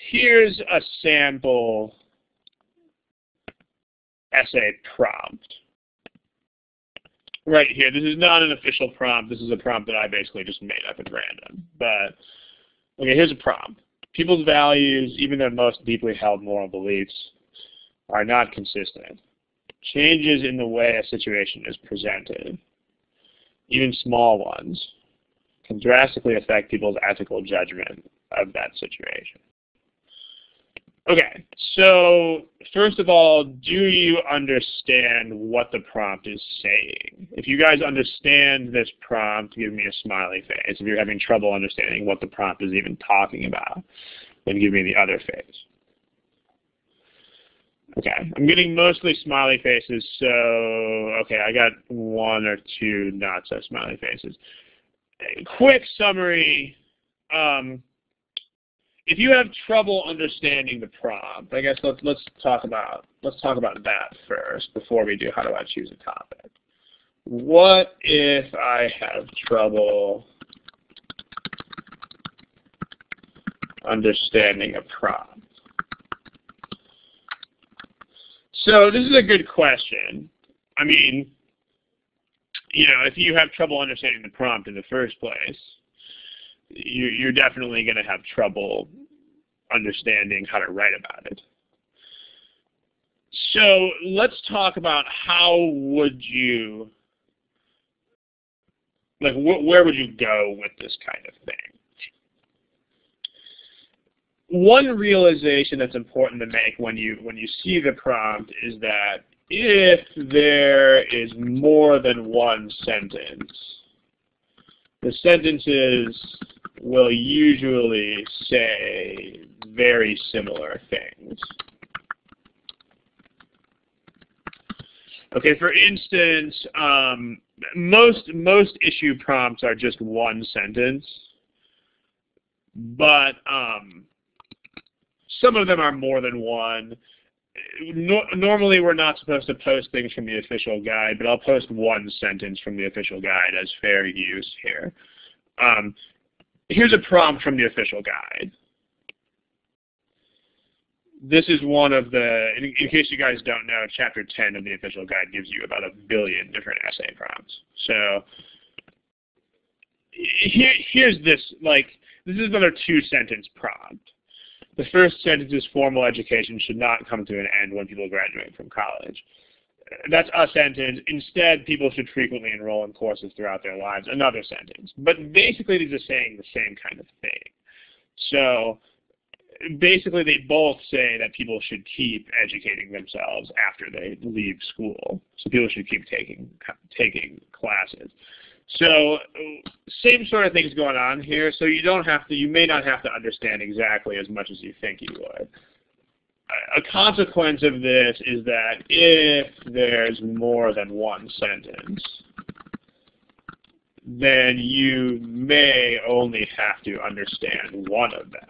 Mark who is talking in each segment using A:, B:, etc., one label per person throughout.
A: here's a sample essay prompt. Right here, this is not an official prompt. This is a prompt that I basically just made up at random. But, okay, here's a prompt. People's values, even their most deeply held moral beliefs, are not consistent. Changes in the way a situation is presented, even small ones, can drastically affect people's ethical judgment of that situation. Okay, so first of all, do you understand what the prompt is saying? If you guys understand this prompt, give me a smiley face. If you're having trouble understanding what the prompt is even talking about, then give me the other face. Okay, I'm getting mostly smiley faces, so, okay, I got one or two not so smiley faces. Quick summary. If you have trouble understanding the prompt, I guess let's talk about that first before we do how do I choose a topic. What if I have trouble understanding a prompt? So this is a good question. I mean, you know, if you have trouble understanding the prompt in the first place, you're definitely going to have trouble understanding how to write about it. So let's talk about how would you, like, where would you go with this kind of thing? One realization that's important to make when you see the prompt is that if there is more than one sentence, the sentences will usually say very similar things. Okay, for instance, most issue prompts are just one sentence, but some of them are more than one. Normally, we're not supposed to post things from the official guide, but I'll post one sentence from the official guide as fair use here. Here's a prompt from the official guide. This is one of the, in case you guys don't know, Chapter 10 of the official guide gives you about 1 billion different essay prompts. So here's this, like, this is another 2-sentence prompt. The first sentence is formal education should not come to an end when people graduate from college. That's a sentence. Instead, people should frequently enroll in courses throughout their lives. Another sentence. But basically, these are saying the same kind of thing. So basically, they both say that people should keep educating themselves after they leave school. So people should keep taking classes. So same sort of things going on here. So you may not have to understand exactly as much as you think you would. A consequence of this is that if there's more than one sentence, then you may only have to understand one of them.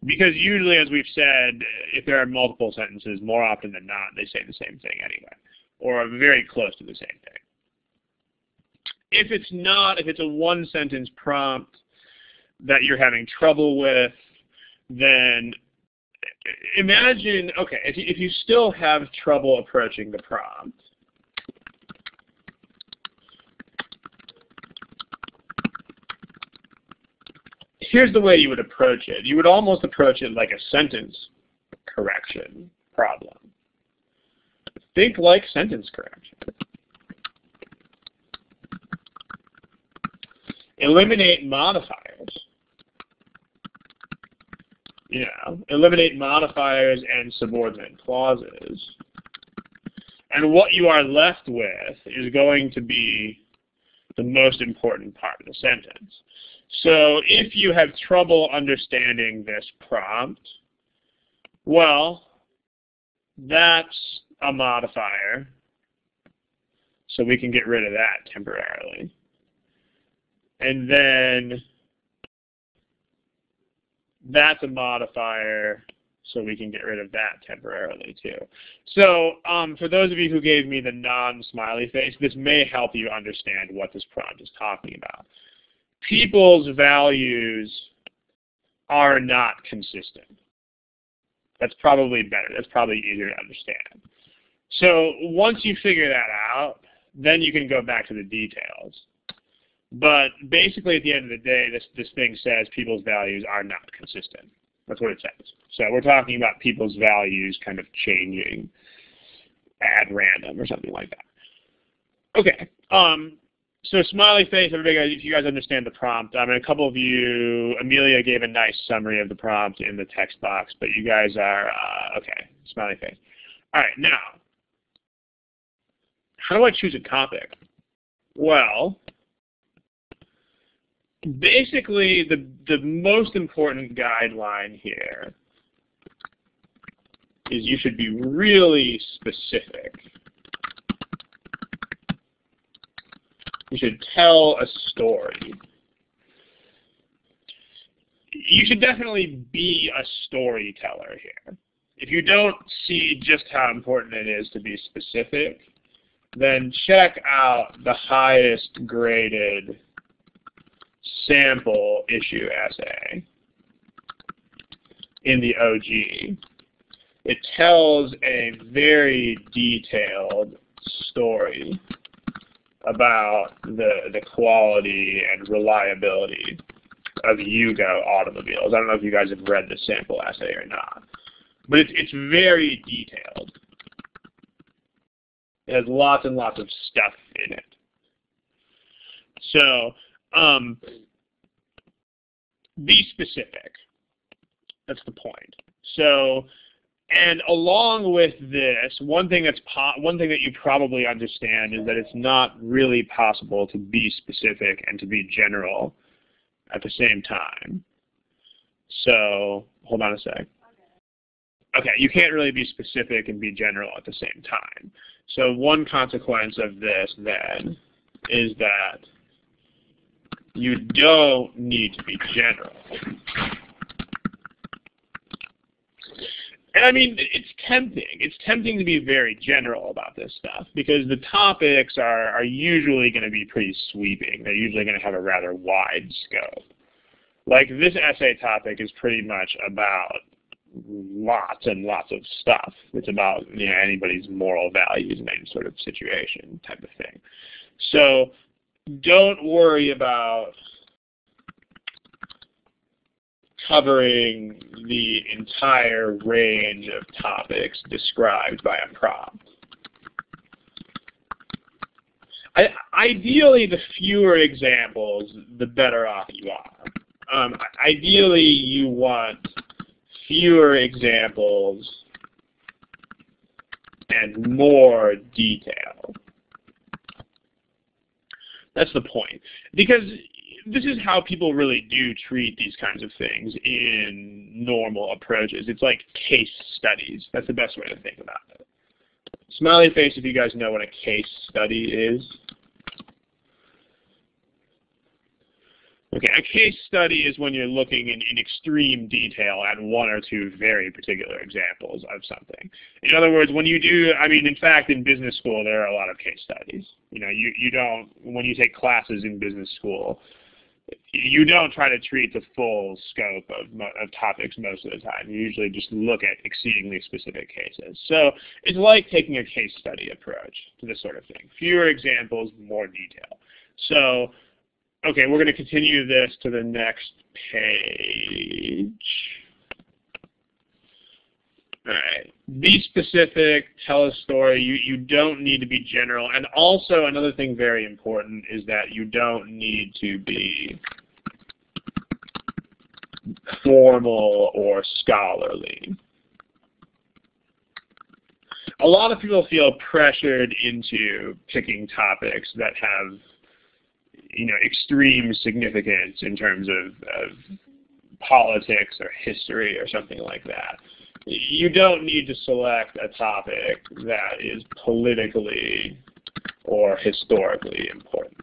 A: Because usually, as we've said, if there are multiple sentences, more often than not, they say the same thing anyway, or very close to the same thing. If it's a one-sentence prompt that you're having trouble with, then imagine, okay, if you still have trouble approaching the prompt, here's the way you would approach it. You would almost approach it like a sentence correction problem. Think like sentence correction. Eliminate modifiers. You know, eliminate modifiers and subordinate clauses. And what you are left with is going to be the most important part of the sentence. So if you have trouble understanding this prompt, well, that's a modifier. So we can get rid of that temporarily. And then that's a modifier, so we can get rid of that temporarily too. So for those of you who gave me the non-smiley face, this may help you understand what this prompt is talking about. People's values are not consistent. That's probably better. That's probably easier to understand. So once you figure that out, then you can go back to the details. But basically, at the end of the day, this thing says people's values are not consistent. That's what it says. So we're talking about people's values kind of changing at random or something like that. Okay. So smiley face, everybody, if you guys understand the prompt. I mean, a couple of you, Amelia gave a nice summary of the prompt in the text box, but you guys are, okay, smiley face. All right, now, how do I choose a topic? Well, basically, the most important guideline here is you should be really specific. You should tell a story. You should definitely be a storyteller here. If you don't see just how important it is to be specific, then check out the highest graded sample issue essay in the OG. It tells a very detailed story about the quality and reliability of Yugo automobiles. I don't know if you guys have read the sample essay or not, but it's very detailed. It has lots and lots of stuff in it. So, be specific. That's the point. So, and along with this, one thing that you probably understand is that it's not really possible to be specific and to be general at the same time. So, hold on a sec. Okay, you can't really be specific and be general at the same time. So one consequence of this, then, is that you don't need to be general. And I mean, it's tempting. It's tempting to be very general about this stuff because the topics are usually going to be pretty sweeping. They're usually going to have a rather wide scope. Like this essay topic is pretty much about lots and lots of stuff. It's about, you know, anybody's moral values in any sort of situation type of thing. So don't worry about covering the entire range of topics described by a prompt. Ideally, the fewer examples, the better off you are. Ideally, you want fewer examples and more detail. That's the point. Because this is how people really do treat these kinds of things in normal approaches. It's like case studies. That's the best way to think about it. Smiley face if you guys know what a case study is. Okay, a case study is when you're looking in extreme detail at one or two very particular examples of something. In other words, when you do, I mean, in fact, in business school, there are a lot of case studies. You know, you don't, when you take classes in business school, you don't try to treat the full scope of topics most of the time. You usually just look at exceedingly specific cases. So it's like taking a case study approach to this sort of thing. Fewer examples, more detail. So, okay, we're going to continue this to the next page. All right. Be specific, tell a story. You don't need to be general. And also another thing very important is that you don't need to be formal or scholarly. A lot of people feel pressured into picking topics that have, you know, extreme significance in terms of politics or history or something like that. You don't need to select a topic that is politically or historically important.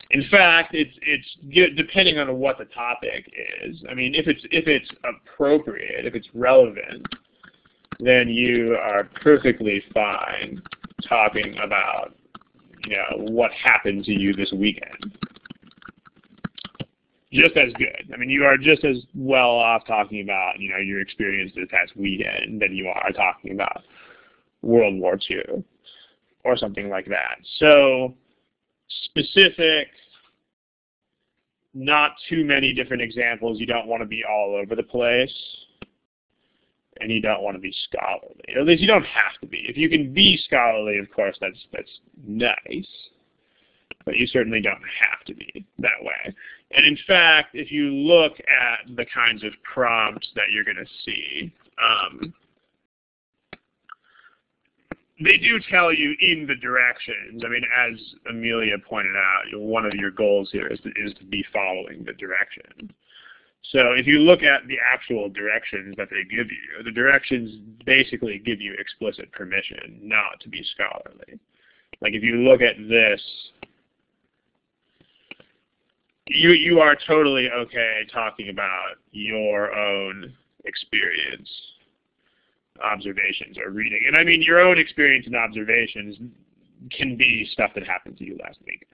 A: In fact, it's depending on what the topic is. I mean, if it's appropriate, if it's relevant, then you are perfectly fine talking about, you know, what happened to you this weekend. just as good. I mean, you are just as well off talking about, your experience this past weekend than you are talking about World War II or something like that. So specific, not too many different examples. You don't want to be all over the place, and you don't want to be scholarly. Or at least you don't have to be. If you can be scholarly, of course, that's nice, but you certainly don't have to be that way. And in fact, if you look at the kinds of prompts that you're going to see, they do tell you in the directions. I mean, as Amelia pointed out, one of your goals here is to be following the direction. So if you look at the actual directions that they give you, the directions basically give you explicit permission not to be scholarly. Like if you look at this, you are totally okay talking about your own experience, observations, or reading. And I mean, your own experience and observations can be stuff that happened to you last week.